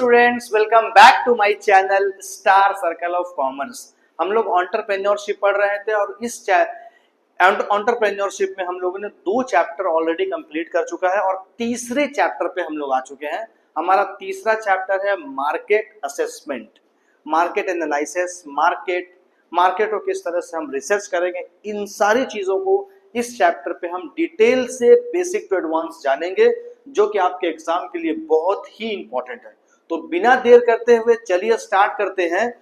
Students, welcome back to my channel star circle of commerce. हम लोग entrepreneurship पढ़ रहे थे और इस एंटरप्रेन्योरशिप में हम लोगों ने 2 चैप्टर ऑलरेडी कंप्लीट कर चुका है और तीसरे चैप्टर पे हम लोग आ चुके हैं। हमारा तीसरा चैप्टर है market assessment, market analysis, market को किस तरह से हम रिसर्च करेंगे, इन सारी चीजों को इस चैप्टर पे हम डिटेल से बेसिक टू एडवांस जानेंगे, जो कि आपके एग्जाम के लिए बहुत ही इंपॉर्टेंट है। तो बिना देर करते हुए चलिए स्टार्ट करते हैं।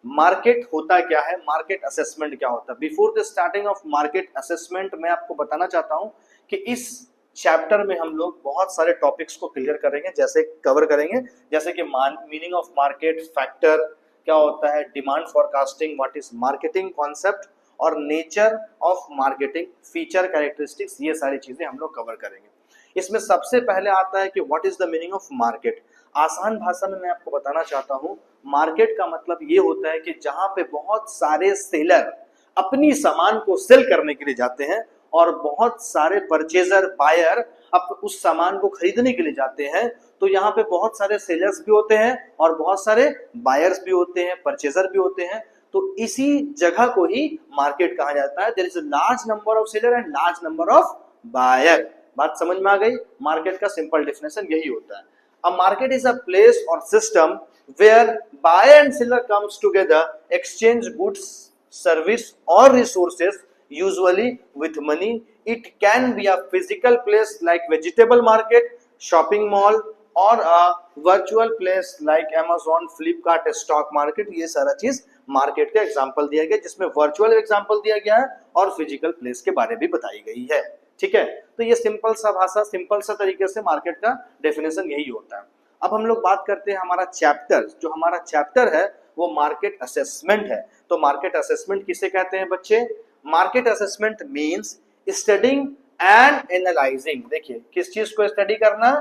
मार्केट होता क्या है, मार्केट असेसमेंट क्या होता है। Before the starting of market assessment मैं आपको बताना चाहता हूं कि इस चैप्टर में हम लोग बहुत सारे टॉपिक्स को क्लियर करेंगे, जैसे कि मीनिंग ऑफ मार्केट, फैक्टर क्या होता है, demand forecasting, what is marketing concept और nature of marketing, feature characteristics, ये सारी चीजें हम लोग कवर करेंगे। इसमें सबसे पहले आता है कि what is the meaning of market. आसान भाषा में मैं आपको बताना चाहता हूं, मार्केट का मतलब ये होता है कि जहां पे बहुत सारे सेलर अपनी सामान को सेल करने के लिए जाते हैं और बहुत सारे परचेजर, बायर अब उस सामान को खरीदने के लिए जाते हैं। तो यहाँ पे बहुत सारे सेलर्स भी होते हैं और बहुत सारे बायर्स भी होते हैं, परचेजर भी होते हैं। तो इसी जगह को ही मार्केट कहा जाता है। There is a large number of seller and large number of buyer. बात समझ में आ गई। मार्केट का सिंपल डेफिनेशन यही होता है। A market is a place और system where buyer and seller comes together, exchange goods, service और resources, usually with money. It can be a physical place like vegetable market, shopping mall or a virtual place like Amazon, Flipkart, stock market। ये सारा चीज market का example दिया गया, जिसमें virtual example दिया गया है और फिजिकल प्लेस के बारे में बताई गई है। ठीक है, तो ये सिंपल सा भाषा, सिंपल सा तरीके से मार्केट का डेफिनेशन यही होता है। अब हम लोग बात करते हैं हमारा चैप्टर है वो मार्केट असेसमेंट है। तो मार्केट असेसमेंट किसे कहते हैं बच्चे? Market assessment means studying and analysing. देखिए, किस चीज को स्टडी करना?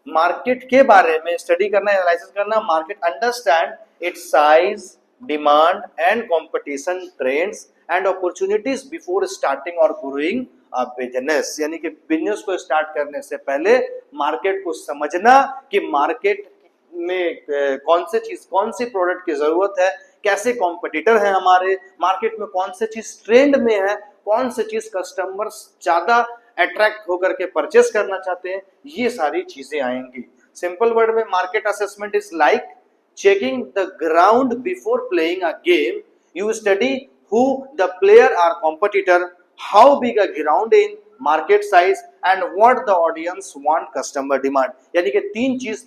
मार्केट के बारे में स्टडी करना, एनालिसिस करना। Market understand it's size, demand and competition, trends and opportunities before starting और ग्रोइंग अ बिजनेस। यानी कि बिजनेस को स्टार्ट करने से पहले मार्केट को समझना कि मार्केट में कौन सी प्रोडक्ट की जरूरत है, कैसे कॉम्पिटिटर है हमारे मार्केट में, कौन सी चीज ट्रेंड में है, कौन सी चीज कस्टमर्स ज्यादा अट्रैक्ट होकर के परचेस करना चाहते हैं, ये सारी चीजें आएंगी। सिंपल वर्ड में market assessment is like checking the ground before playing a game. You study who the player are competitor, how big a ground in market size and what the audience want, customer demand. यानी कि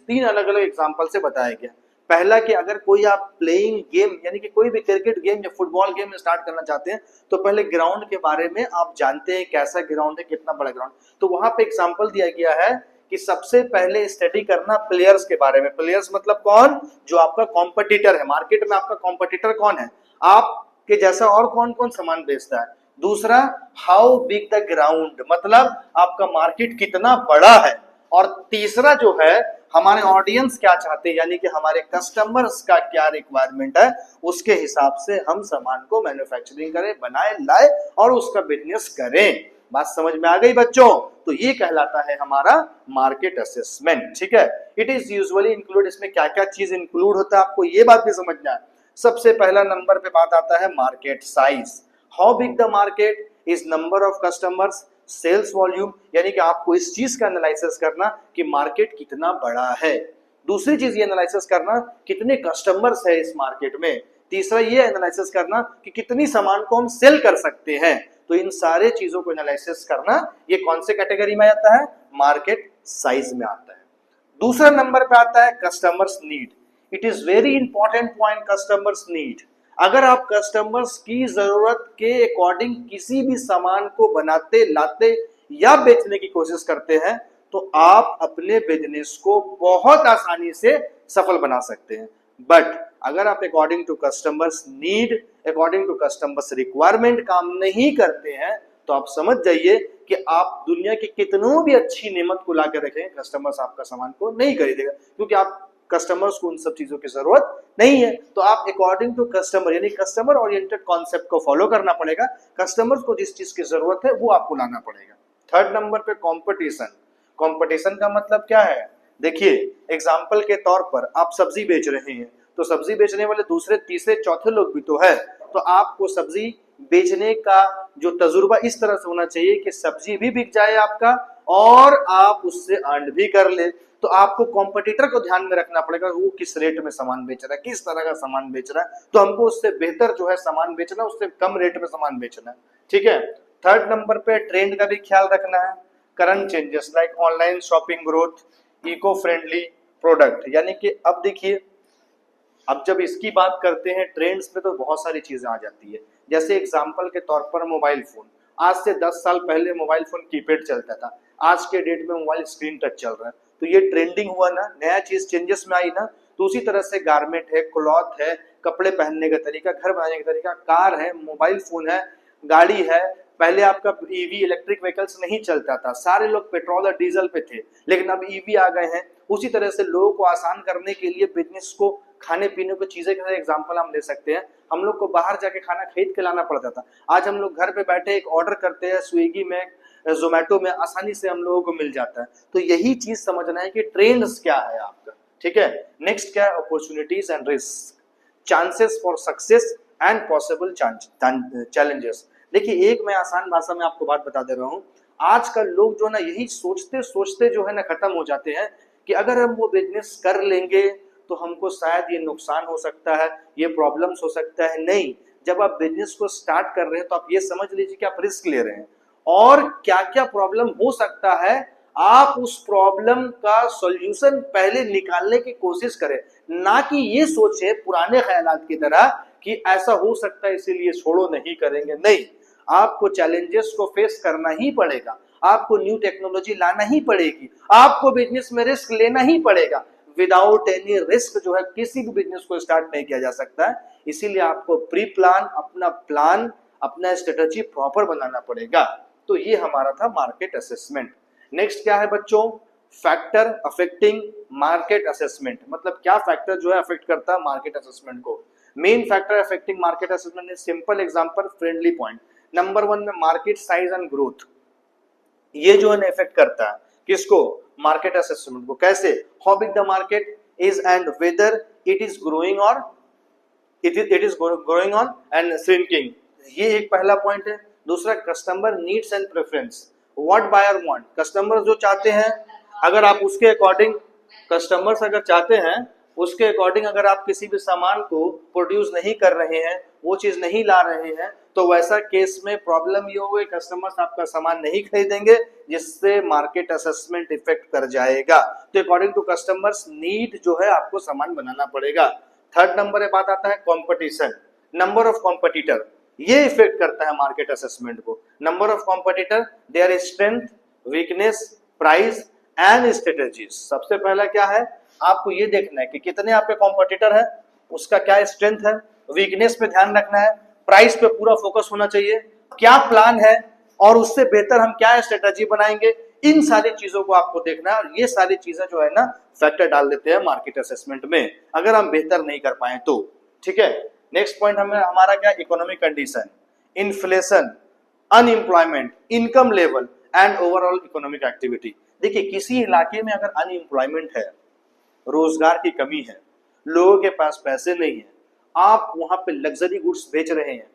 तीन अलग अलग example से बताया गया। पहला कि अगर कोई आप प्लेइंग गेम यानी कि कोई भी क्रिकेट गेम या फुटबॉल गेम स्टार्ट करना चाहते हैं तो पहले ग्राउंड के बारे में आप जानते हैं, कैसा ग्राउंड है, कितना बड़ा ग्राउंड। तो वहां पे एग्जांपल दिया गया है कि सबसे पहले स्टडी करना प्लेयर्स के बारे में। प्लेयर्स मतलब कौन? जो आपका कॉम्पिटिटर है मार्केट में। आपका कॉम्पिटिटर कौन है? आपके जैसा और कौन कौन सामान बेचता है। दूसरा, हाउ बिग द ग्राउंड, मतलब आपका मार्केट कितना बड़ा है। और तीसरा जो है, हमारे ऑडियंस क्या चाहते हैं, यानी कि हमारे कस्टमर्स का क्या रिक्वायरमेंट है, उसके हिसाब से हम सामान को मैन्युफैक्चरिंग करें, बनाए, लाए और उसका बिजनेस करें। बात समझ में आ गई बच्चों? तो ये कहलाता है हमारा मार्केट असेसमेंट। ठीक है, इट इज यूजुअली इंक्लूड, इसमें क्या क्या चीज इंक्लूड होता है आपको ये बात भी समझना है। सबसे पहला नंबर पे बात आता है market size. How big the market is number of customers, sales volume, यानी कि आपको इस चीज का एनालिसिस करना कि मार्केट कितना बड़ा है। दूसरी चीज ये एनालिसिस करना कितने कस्टमर्स है इस मार्केट में। तीसरा ये एनालिसिस करना कि कितनी सामान को हम सेल कर सकते हैं। तो इन सारे चीजों को एनालिसिस करना ये कौन से कैटेगरी में आता है? मार्केट साइज में आता है। दूसरा नंबर पे आता है customers need. It is very important point, customers need. अगर आप कस्टमर्स की जरूरत के अकॉर्डिंग किसी भी सामान को बनाते, लाते या बेचने की कोशिश करते हैं तो आप अपने बिजनेस को बहुत आसानी से सफल बना सकते हैं। बट अगर आप according to customers need, according to customers requirement काम नहीं करते हैं तो आप समझ जाइए कि आप दुनिया की कितनों भी अच्छी नेमत को ला के रखें, कस्टमर्स आपका सामान को नहीं खरीदेगा, क्योंकि आप कस्टमर्स को उन सब चीजों की जरूरत नहीं है। तो आप अकॉर्डिंग टू कस्टमर यानी कस्टमर ओरिएंटेड कॉन्सेप्ट को फॉलो करना पड़ेगा। कस्टमर्स को जिस चीज की जरूरत है वो आपको लाना पड़ेगा। थर्ड नंबर पे कंपटीशन। कंपटीशन का मतलब क्या है? देखिए एग्जाम्पल के तौर पर आप सब्जी बेच रहे हैं, तो सब्जी बेचने वाले दूसरे तीसरे चौथे लोग भी तो है, तो आपको सब्जी बेचने का जो तजुर्बा इस तरह से होना चाहिए कि सब्जी भी बिक जाए आपका और आप उससे अर्न भी कर ले। तो आपको कॉम्पिटिटर को ध्यान में रखना पड़ेगा, वो किस रेट में सामान बेच रहा है, किस तरह का सामान बेच रहा है, तो हमको उससे बेहतर जो है सामान बेचना, उससे कम रेट में सामान बेचना है। ठीक है। थर्ड नंबर पे ट्रेंड का भी ख्याल रखना है, current changes like online shopping growth, eco friendly product. यानी कि अब देखिए, अब जब इसकी बात करते हैं ट्रेंड्स में तो बहुत सारी चीजें आ जाती है। जैसे एग्जांपल के तौर पर मोबाइल फोन, आज से 10 साल पहले मोबाइल फोन कीपैड चलता था, आज के डेट में मोबाइल स्क्रीन टच चल रहा है, तो ये ट्रेंडिंग हुआ ना, नया चीज चेंजेस में आई ना। तो उसी तरह से गारमेंट है, क्लॉथ है, कपड़े पहनने का तरीका, घर बनाने का तरीका, कार है, मोबाइल फोन है, गाड़ी है। पहले आपका ईवी इलेक्ट्रिक व्हीकल्स नहीं चलता था, सारे लोग पेट्रोल और डीजल पे थे, लेकिन अब ईवी आ गए हैं। उसी तरह से लोगों को आसान करने के लिए बिजनेस को, खाने पीने को चीजें का एग्जांपल हम ले सकते हैं। हम लोग को बाहर जाके खाना खरीद के लाना पड़ता था, आज हम लोग घर पे बैठे एक ऑर्डर करते हैं, स्विगी में, जोमेटो में आसानी से हम लोगों को मिल जाता है। तो यही चीज समझना है कि ट्रेंड्स क्या है आपका। ठीक है। नेक्स्ट क्या है, opportunities and risk, chances for success and possible challenges. देखिए एक मैं आसान भाषा में आपको बात बता दे रहा हूँ, आजकल लोग जो ना यही सोचते सोचते जो है ना खत्म हो जाते हैं कि अगर हम वो बिजनेस कर लेंगे तो हमको शायद ये नुकसान हो सकता है, ये प्रॉब्लम्स हो सकता है। नहीं, जब आप बिजनेस को स्टार्ट कर रहे हैं तो आप ये समझ लीजिए कि आप रिस्क ले रहे हैं और क्या क्या प्रॉब्लम हो सकता है, आप उस प्रॉब्लम का सॉल्यूशन पहले निकालने की कोशिश करें, ना कि ये सोचे पुराने ख्यालात की तरह कि ऐसा हो सकता है इसीलिए छोड़ो, नहीं करेंगे। नहीं, आपको चैलेंजेस को फेस करना ही पड़ेगा, आपको न्यू टेक्नोलॉजी लाना ही पड़ेगी, आपको बिजनेस में रिस्क लेना ही पड़ेगा। विदाउट एनी रिस्क जो है किसी भी बिजनेस को स्टार्ट नहीं किया जा सकता है। इसीलिए आपको प्री प्लान, अपना स्ट्रेटजी प्रॉपर बनाना पड़ेगा। तो ये हमारा था मार्केट असेसमेंट। नेक्स्ट क्या है बच्चों, फैक्टर अफेक्टिंग मार्केट असेसमेंट। मतलब क्या फैक्टर जो है अफेक्ट करता है मार्केट असेसमेंट को। Main factor affecting market assessment is simple example, friendly point. Number 1 में मार्केट साइज एंड ग्रोथ, ये जो है इफेक्ट करता है किसको, मार्केट असेसमेंट को। कैसे, how big the market is and whether it is growing और it is growing on and shrinking, ये एक पहला पॉइंट है। दूसरा, customer needs and preference, what buyer want, customer जो चाहते हैं अगर आप उसके अकॉर्डिंग, कस्टमर्स अगर चाहते हैं उसके अकॉर्डिंग अगर आप किसी भी सामान को प्रोड्यूस नहीं कर रहे हैं, वो चीज नहीं ला रहे हैं, तो वैसा केस में प्रॉब्लम ये होगी, कस्टमर्स आपका सामान नहीं खरीदेंगे, जिससे मार्केट असेसमेंट इफेक्ट कर जाएगा। तो अकॉर्डिंग टू कस्टमर्स नीड जो है आपको सामान बनाना पड़ेगा। थर्ड नंबर पे बात आता है कंपटीशन, नंबर ऑफ कॉम्पिटिटर, ये इफेक्ट करता है मार्केट असेसमेंट को। Number of competitor, their strength, weakness, price and strategies. सबसे पहला क्या है, आपको ये देखना है कि कितने आपके कॉम्पिटिटर है, उसका क्या स्ट्रेंथ है, वीकनेस पे ध्यान रखना है, प्राइस पे पूरा फोकस होना चाहिए, क्या प्लान है और उससे बेहतर हम क्या स्ट्रेटजी बनाएंगे, इन सारी चीजों को आपको देखना है। और ये सारी चीजें जो है ना फैक्टर डाल देते हैं मार्केट असेसमेंट में, अगर हम बेहतर नहीं कर पाए तो। ठीक है। नेक्स्ट पॉइंट हमें हमारा क्या, economic condition, inflation, unemployment, income level and overall economic activity. देखिए किसी इलाके में अगर अनएम्प्लॉयमेंट है, रोजगार की कमी है, लोगों के पास पैसे नहीं है, आप वहां पे लग्जरी गुड्स बेच रहे हैं,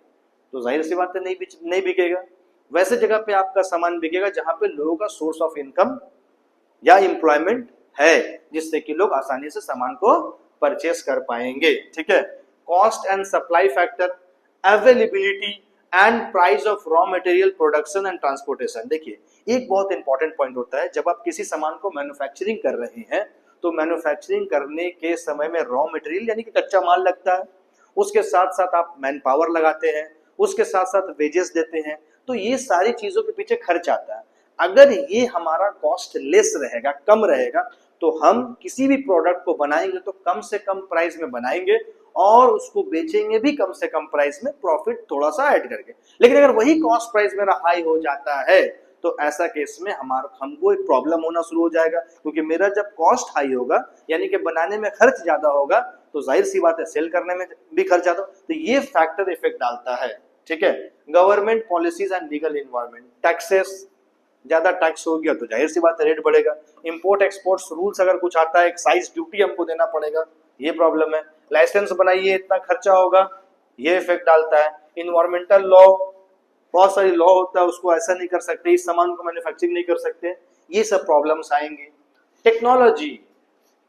तो जाहिर सी बात है नहीं बिकेगा। वैसे जगह पे आपका सामान बिकेगा जहां पे लोगों का सोर्स ऑफ इनकम या एम्प्लॉयमेंट है, जिससे कि लोग आसानी से सामान को परचेस कर पाएंगे। ठीक है। Cost and supply factor, availability and price of raw material, production and transportation. देखिए एक बहुत इंपॉर्टेंट पॉइंट होता है, जब आप किसी सामान को मैन्युफैक्चरिंग कर रहे हैं तो मैन्युफैक्चरिंग करने के समय में रॉ मटेरियल यानी कि कच्चा माल लगता है, उसके साथ साथ आप मैन पावर लगाते हैं, उसके साथ साथ वेजेस देते हैं, तो ये सारी चीजों के पीछे खर्च आता है। अगर ये हमारा कॉस्ट लेस रहेगा, कम रहेगा, तो हम किसी भी प्रोडक्ट को बनाएंगे तो कम से कम प्राइस में बनाएंगे और उसको बेचेंगे भी कम से कम प्राइस में, प्रॉफिट थोड़ा सा ऐड करके। लेकिन अगर वही कॉस्ट प्राइस मेरा हाई हो जाता है तो ऐसा केस में हमको एक प्रॉब्लम होना शुरू हो जाएगा, क्योंकि मेरा जब कॉस्ट हाई होगा यानी कि बनाने में खर्च ज्यादा होगा, तो जाहिर सी बात है सेल करने में भी खर्च ज्यादा, तो ये फैक्टर इफेक्ट डालता है। ठीक है। Government policies and legal environment, taxes, ज्यादा टैक्स हो गया तो जाहिर सी बात है रेट बढ़ेगा। इंपोर्ट एक्सपोर्ट्स रूल्स अगर कुछ आता है, एक्साइज ड्यूटी हमको देना पड़ेगा, ये प्रॉब्लम है। लाइसेंस बनाइए इतना खर्चा होगा, ये इफेक्ट डालता है। इन्वायरमेंटल लॉ, बहुत सारी लॉ होता है, उसको ऐसा नहीं कर सकते, इस सामान को मैन्युफैक्चरिंग नहीं कर सकते, ये सब प्रॉब्लम्स आएंगे। Technology,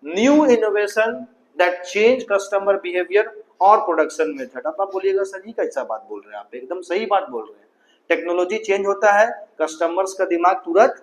new innovation that change customer behaviour और प्रोडक्शन मेथड। अब आप बोलिएगा सर ये कैसा बात बोल रहे हैं आप, एकदम सही बात बोल रहे हैं। टेक्नोलॉजी चेंज होता है, कस्टमर्स का दिमाग तुरंत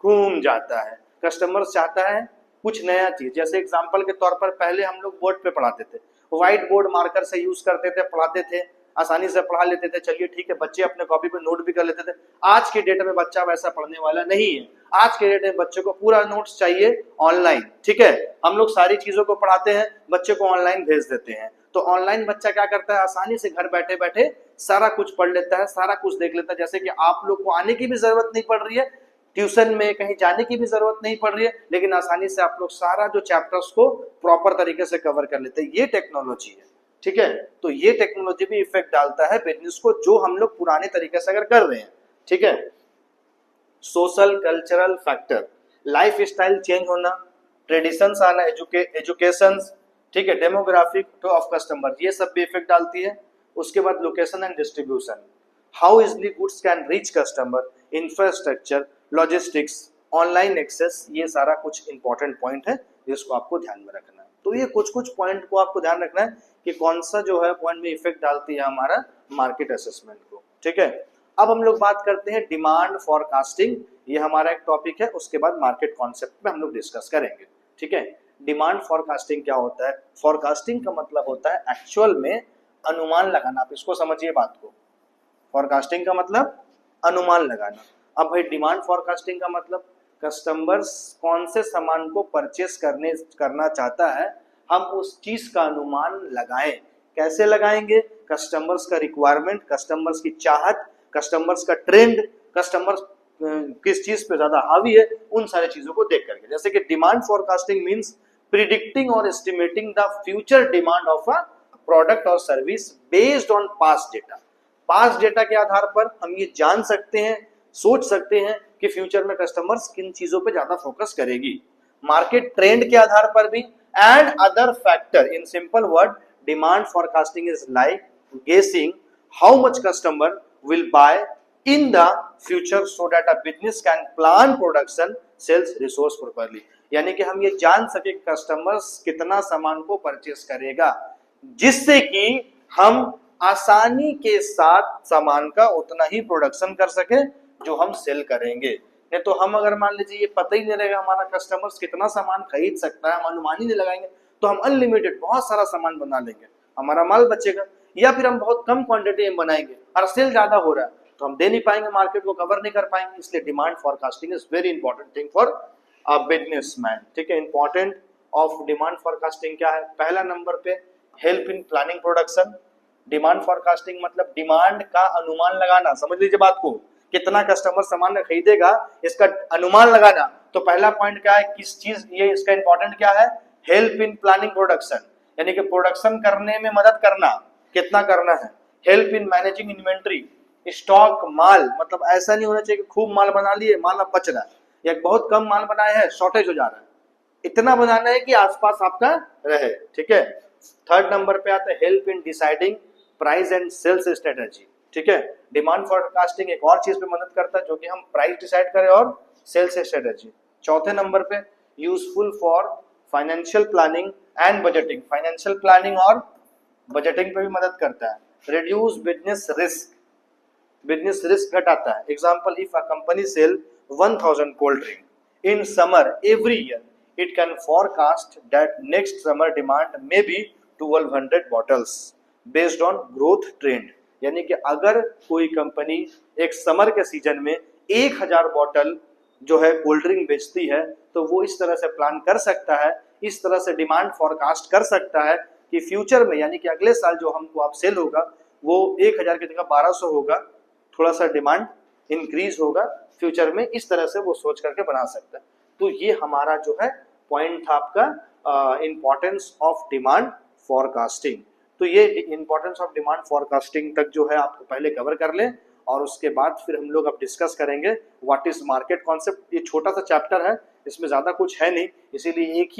घूम जाता है, कस्टमर्स चाहता है कुछ नया चीज। जैसे एग्जांपल के तौर पर पहले हम लोग बोर्ड पे पढ़ाते थे, व्हाइट बोर्ड मार्कर से यूज करते थे, पढ़ाते थे, आसानी से पढ़ा लेते थे, चलिए ठीक है, बच्चे अपने कॉपी पे नोट भी कर लेते थे। आज के डेट में बच्चा वैसा पढ़ने वाला नहीं है। आज के डेट में बच्चे को पूरा नोट्स चाहिए ऑनलाइन, ठीक है। हम लोग सारी चीजों को पढ़ाते हैं, बच्चे को ऑनलाइन भेज देते हैं। तो ऑनलाइन बच्चा क्या करता है, आसानी से घर बैठे बैठे सारा कुछ पढ़ लेता है, सारा कुछ देख लेता है। जैसे कि आप लोग को आने की भी जरूरत नहीं पड़ रही है, ट्यूशन में कहीं जाने की भी जरूरत नहीं पड़ रही है, लेकिन आसानी से आप लोग सारा जो चैप्टर्स को प्रॉपर तरीके से कवर कर लेते हैं। ये टेक्नोलॉजी है, ठीक है। तो ये टेक्नोलॉजी भी इफेक्ट डालता है बिजनेस को, जो हम लोग पुराने तरीके से अगर कर रहे हैं, ठीक है। Social cultural factor, life style change होना, ट्रेडिशंस आना, एजुकेशन, ठीक है, डेमोग्राफिक ऑफ कस्टमर, ये सब भी इफेक्ट डालती है। उसके बाद location and distribution, how easily goods can reach customer, infrastructure, logistics, online access, ये सारा कुछ इंपॉर्टेंट पॉइंट है जिसको आपको ध्यान में रखना है। तो ये कुछ कुछ पॉइंट को आपको ध्यान रखना है कि कौन सा जो है पॉइंट में इफेक्ट डालती है हमारा मार्केट असेसमेंट को, ठीक है। अब हम लोग बात करते हैं डिमांड फॉरकास्टिंग, ये हमारा एक टॉपिक है, उसके बाद मार्केट कॉन्सेप्ट पे हम लोग डिस्कस करेंगे, ठीक है। डिमांड फॉरकास्टिंग क्या होता है? फॉरकास्टिंग का मतलब होता है एक्चुअल में अनुमान लगाना, आप इसको समझिए बात को। फॉरकास्टिंग का मतलब अनुमान लगाना। अब भाई डिमांड फॉरकास्टिंग का मतलब कस्टमर्स कौन से सामान को परचेस करना चाहता है, हम उस चीज का अनुमान लगाएं। कैसे लगाएंगे? कस्टमर्स का रिक्वायरमेंट, कस्टमर्स की चाहत, कस्टमर्स का ट्रेंड, कस्टमर्स किस चीज पे ज्यादा हावी है, उन सारी चीजों को देख करके। जैसे कि डिमांड फॉरकास्टिंग मींस प्रिडिक्टिंग और estimating the future demand of a product और service based on past data. Past data के आधार पर हम ये जान सकते हैं, सोच सकते हैं कि फ्यूचर में कस्टमर्स किन चीजों पे ज्यादा फोकस करेगी। मार्केट ट्रेंड के आधार पर भी, and other factor. In simple word, demand forecasting is like guessing how much customer will buy in the future so that a business can plan production sales resource properly। यानी कि हम ये जान सके कस्टमर्स कितना सामान को परचेस करेगा, जिससे कि हम आसानी के साथ सामान का उतना ही प्रोडक्शन कर सके जो हम सेल करेंगे। नहीं तो हम अगर मान लीजिए ये पता ही नहीं रहेगा हमारा कस्टमर्स कितना सामान खरीद सकता है, हम अनुमान ही नहीं लगाएंगे, तो हम अनलिमिटेड बहुत सारा सामान बना लेंगे, हमारा माल बचेगा। या फिर हम बहुत कम क्वांटिटी में बनाएंगे और सेल ज्यादा हो रहा है तो हम दे नहीं पाएंगे, मार्केट को कवर नहीं कर पाएंगे। इसलिए demand forecasting is very important thing for a businessman, ठीक है। इंपॉर्टेंट ऑफ डिमांड फॉरकास्टिंग क्या है? पहला नंबर पे help in planning production. Demand forecasting मतलब डिमांड का अनुमान लगाना, समझ लीजिए बात को, कितना कस्टमर सामान खरीदेगा इसका अनुमान लगाना। तो पहला पॉइंट क्या है, किस चीज, ये इसका इंपॉर्टेंट क्या है? हेल्प इन प्लानिंग प्रोडक्शन, यानी कि प्रोडक्शन करने में मदद करना, कितना करना है। Help in managing inventory, stock माल, मतलब ऐसा नहीं होना चाहिए कि खूब माल बना लिए, माल अब बच रहा है, या बहुत कम माल बनाया है शॉर्टेज हो जा रहा है, इतना बनाना है कि आसपास आपका रहे, ठीक है। थर्ड नंबर पे आता है help in deciding price and sales strategy, ठीक है। डिमांड फॉरकास्टिंग एक और चीज पे मदद करता है जो कि हम प्राइस डिसाइड करें और सेल्स स्ट्रेटेजी। चौथे नंबर पे useful for financial planning and budgeting, financial planning और बजटिंग पे भी मदद करता है। Reduce business risk, business risk घटाता है। Example, if a company sell 1000 cold drink in summer every year it can forecast that next summer demand may be 1200 bottles based on growth trend. यानी कि अगर कोई कंपनी एक summer के season में 1000 bottle जो है कोल्ड ड्रिंक बेचती है तो वो इस तरह से प्लान कर सकता है, इस तरह से डिमांड फॉरकास्ट कर सकता है कि फ्यूचर में, यानी कि अगले साल जो हमको आप सेल होगा वो 1000 की जगह 1200 होगा, थोड़ा सा डिमांड इंक्रीज होगा फ्यूचर में, इस तरह से वो सोच करके बना सकता है। तो ये हमारा जो है पॉइंट था आपका इंपॉर्टेंस ऑफ डिमांड फॉरकास्टिंग। तो ये इंपॉर्टेंस ऑफ डिमांड फॉरकास्टिंग तक जो है आपको पहले कवर कर लें, और उसके बाद फिर हम लोग अब डिस्कस करेंगे व्हाट इज मार्केट कॉन्सेप्ट। ये छोटा सा चैप्टर है, इसमें ज़्यादा कुछ है नहीं, इसीलिए एक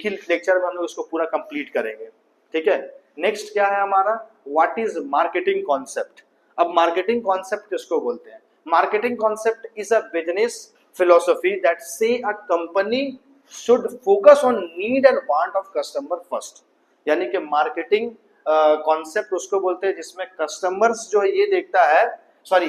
ही लेक्चर में हम लोग इसको पूरा कंप्लीट करेंगे। ठीक है, नेक्स्ट क्या है हमारा, व्हाट इज मार्केटिंग कॉन्सेप्ट। अब मार्केटिंग कॉन्सेप्ट किसको बोलते हैं? Marketing concept is a business philosophy that say a company should focus on need and want of customer first. यानी कि मार्केटिंग कॉन्सेप्ट उसको बोलते हैं जिसमें कस्टमर्स जो है ये देखता है, सॉरी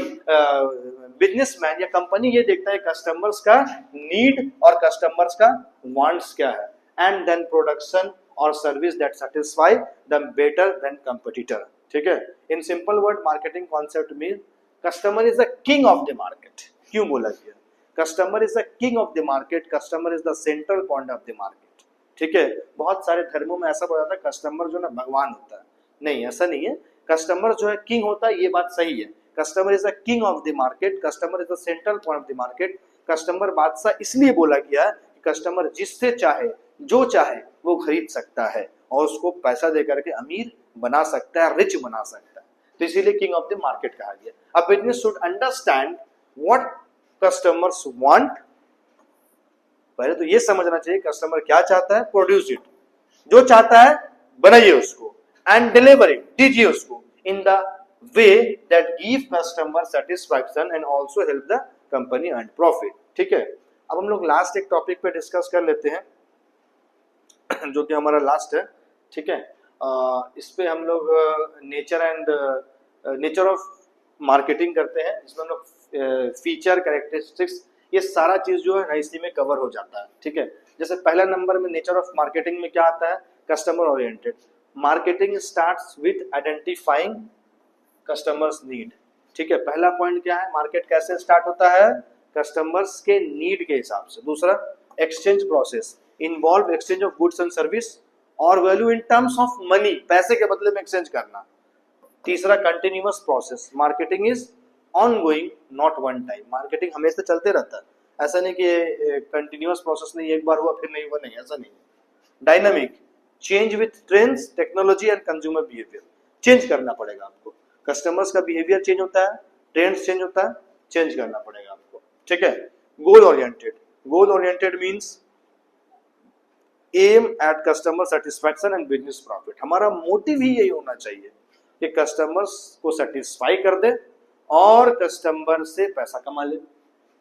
बिजनेसमैन या कंपनी ये देखता है कस्टमर्स का नीड और कस्टमर्स का वांट्स क्या है, एंड देन प्रोडक्शन और service that satisfy them better than competitor. ठीक है, इन simple word marketing concept mean customer is the king of the market. क्यों बोला गया? Customer is the king of the market, customer is the central point of the market. ठीक है, बहुत सारे धर्मों में ऐसा बोला जाता है कस्टमर जो ना भगवान होता है, नहीं ऐसा नहीं है। कस्टमर जो है किंग होता है, ये बात सही है। Customer is the king of the market, customer is the central point of the market. Customer बादशाह इसलिए बोला गया है कि कस्टमर जिससे चाहे जो चाहे वो खरीद सकता है और उसको पैसा दे करके अमीर बना सकता है, रिच बना सकता है, तो इसीलिए किंग ऑफ द मार्केट कहा गया। अब business should understand what customers want. पहले तो ये समझना चाहिए कस्टमर क्या चाहता है, प्रोड्यूस इट, जो चाहता है बनाइए उसको, एंड डिलीवर इट, दीजिए उसको in the way that give customer satisfaction and also help the company earn profit. ठीक है, अब हम लोग लास्ट एक टॉपिक पे डिस्कस कर लेते हैं जो कि हमारा लास्ट है। ठीक है, इस पे हम लोग नेचर ऑफ मार्केटिंग करते हैं, जिसमें हम लोग फीचर कैरेक्टरिस्टिक्स ये सारा चीज जो है ना इसी में कवर हो जाता है। ठीक है, जैसे पहला नंबर में नेचर ऑफ मार्केटिंग में क्या आता है, customer oriented. Marketing starts with identifying customers need. ठीक है, पहला पॉइंट क्या है, मार्केट कैसे स्टार्ट होता है, कस्टमर्स के नीड के हिसाब से। दूसरा, exchange process involve exchange of goods and service और value in terms of money, पैसे के बदले में एक्सचेंज करना। तीसरा, continuous process, marketing is ongoing not one time, marketing हमेशा चलते रहता है, ऐसा नहीं कि कंटिन्यूअस प्रोसेस नहीं, एक बार हुआ फिर नहीं हुआ, नहीं ऐसा नहीं। Dynamic, change with trends technology and consumer behaviour, change करना पड़ेगा आपको, कस्टमर्स का बिहेवियर चेंज होता है, ट्रेंड्स चेंज होता है, चेंज करना पड़ेगा आपको। ठीक है, goal oriented, goal oriented means aim at customer satisfaction and business profit. हमारा मोटिव ही यही होना चाहिए कि कस्टमर्स को सेटिस्फाई कर दे और कस्टमर से पैसा कमा ले।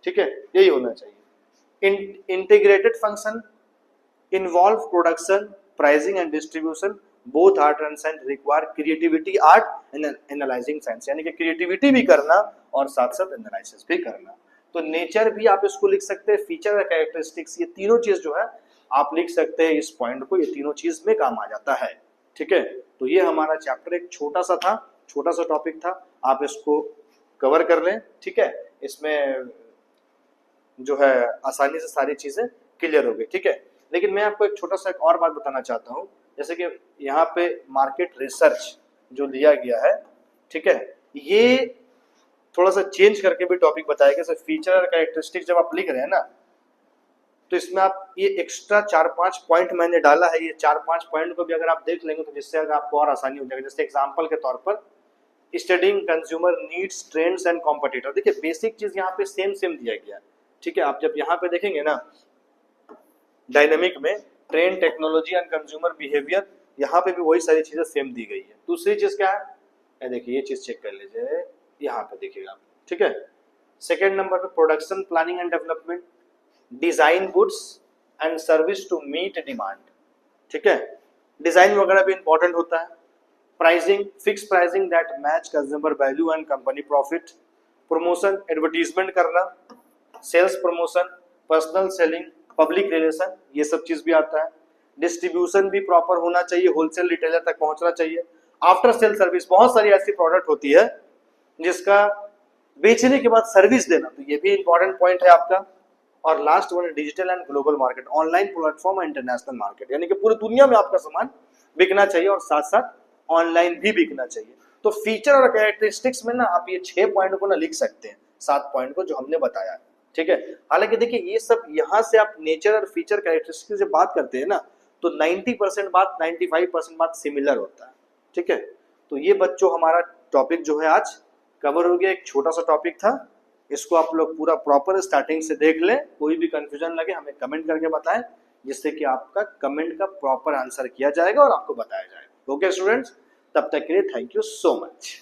ठीक है, यही होना चाहिए। Integrated function involve production, pricing and distribution, both art and science require creativity, art and analysing science, यानी कि क्रिएटिविटी भी करना और साथ साथ एनालिसिस भी करना। तो नेचर भी आप इसको लिख सकते हैं, फीचर और कैरेक्टरिस्टिक्स, ये तीनों चीज जो है आप लिख सकते हैं इस पॉइंट को, ये तीनों चीज में काम आ जाता है। ठीक है, तो ये हमारा चैप्टर एक छोटा सा था, छोटा सा टॉपिक था, आप इसको कवर कर लें। ठीक है, इसमें जो है आसानी से सारी चीजें क्लियर हो गई। ठीक है, लेकिन मैं आपको एक छोटा सा एक और बात बताना चाहता हूँ, जैसे कि यहाँ पे मार्केट रिसर्च जो लिया गया है, ठीक है, ये थोड़ा सा चेंज करके भी टॉपिक बताया गया। फीचर और कैरेक्टरिस्टिक जब आप लिख रहे हैं ना, तो इसमें आप ये एक्स्ट्रा 4-5 पॉइंट मैंने डाला है, ये 4-5 पॉइंट को भी अगर आप देख लेंगे तो जिससे अगर आपको और आसानी हो जाएगी। जैसे एग्जांपल के तौर पर studying consumer needs, trends and competitor, देखिए बेसिक चीज यहाँ पे सेम दिया गया। ठीक है, आप जब यहाँ पे देखेंगे ना डायनेमिक में trend, technology and consumer behaviour, यहाँ पे भी वही सारी चीजें सेम दी गई है। दूसरी चीज क्या है, देखिए ये चीज चेक कर लीजिए, यहाँ पे देखिएगा आप। ठीक है, सेकेंड नंबर पे production planning and development, design goods and service to meet demand. ठीक है, डिजाइन वगैरह भी इंपॉर्टेंट होता है। Pricing, fix pricing that match consumer value and company profit. Promotion, advertisement करना, sales promotion, personal selling, public relation, ये सब चीज भी आता है। डिस्ट्रीब्यूशन भी प्रॉपर होना चाहिए, होलसेल रिटेलर तक पहुंचना चाहिए। आफ्टर सेल सर्विस, बहुत सारी ऐसी प्रोडक्ट होती है जिसका बेचने के बाद सर्विस देना, तो ये भी इंपॉर्टेंट पॉइंट है आपका। और last one, digital and global market, online platform और इंटरनेशनल मार्केट, यानी कि पूरी दुनिया में आपका सामान बिकना चाहिए और साथ साथ ऑनलाइन भी बिकना चाहिए। तो फीचर और कैरेक्टरिस्टिक्स में ना आप ये 6 पॉइंट को ना लिख सकते हैं, 7 पॉइंट को जो हमने बताया। ठीक है, हालांकि देखिए ये सब यहाँ से आप नेचर और फीचर कैरेक्टरिस्टिक्स से बात करते हैं ना, तो 90% बात, 95% बात सिमिलर होता है। ठीक है, तो ये बच्चों हमारा टॉपिक जो है आज कवर हो गया। एक छोटा सा टॉपिक था, इसको आप लोग पूरा प्रॉपर स्टार्टिंग से देख लें। कोई भी कंफ्यूजन लगे हमें कमेंट करके बताएं, जिससे कि आपका कमेंट का प्रॉपर आंसर किया जाएगा और आपको बताया जाएगा। ओके स्टूडेंट्स, तब तक के लिए थैंक यू सो मच।